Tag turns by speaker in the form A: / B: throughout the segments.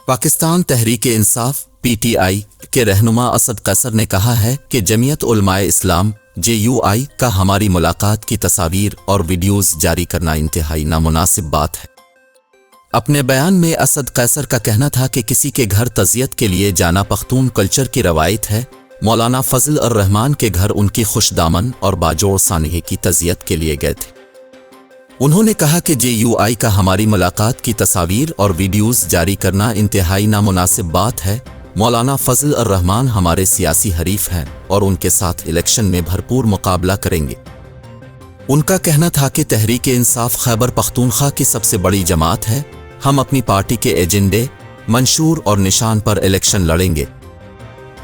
A: Pakistan Tehreek Insaf PTI کے رہنما اسد قیصر نے کہا ہے کہ جمعیت علماء اسلام JUI کا ہماری ملاقات کی تصاویر اور ویڈیوز جاری کرنا انتہائی نامناسب بات ہے۔ اپنے بیان میں اسد قیصر کا کہنا تھا کہ کسی کے گھر تعزیت کے لیے جانا پختون کلچر کی روایت ہے۔ مولانا فضل الرحمان کے گھر ان کی خوش دامن اور باجوڑ سانحے کی تعزیت کے لیے گئے تھے۔ انہوں نے کہا کہ JUI کا ہماری ملاقات کی تصاویر اور ویڈیوز جاری کرنا انتہائی نامناسب بات ہے۔ مولانا فضل الرحمان ہمارے سیاسی حریف ہیں اور ان کے ساتھ الیکشن میں بھرپور مقابلہ کریں گے۔ ان کا کہنا تھا کہ تحریک انصاف خیبر پختونخوا کی سب سے بڑی جماعت ہے، ہم اپنی پارٹی کے ایجنڈے، منشور اور نشان پر الیکشن لڑیں گے۔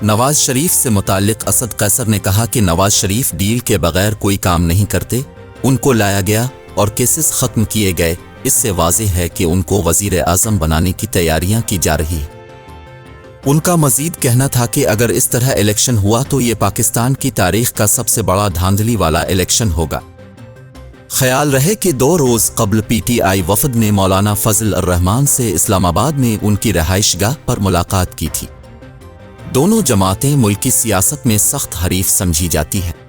A: نواز شریف سے متعلق اسد قیصر نے کہا کہ نواز شریف ڈیل کے بغیر کوئی کام نہیں کرتے، ان کو لایا گیا اور کیسز ختم کیے گئے، اس سے واضح ہے کہ ان کو وزیر اعظم بنانے کی تیاریاں کی جا رہی ہیں۔ ان کا مزید کہنا تھا کہ اگر اس طرح الیکشن ہوا تو یہ پاکستان کی تاریخ کا سب سے بڑا دھاندلی والا الیکشن ہوگا۔ خیال رہے کہ 2 روز قبل PTI وفد نے مولانا فضل الرحمان سے اسلام آباد میں ان کی رہائش گاہ پر ملاقات کی تھی۔ دونوں جماعتیں ملکی سیاست میں سخت حریف سمجھی جاتی ہیں۔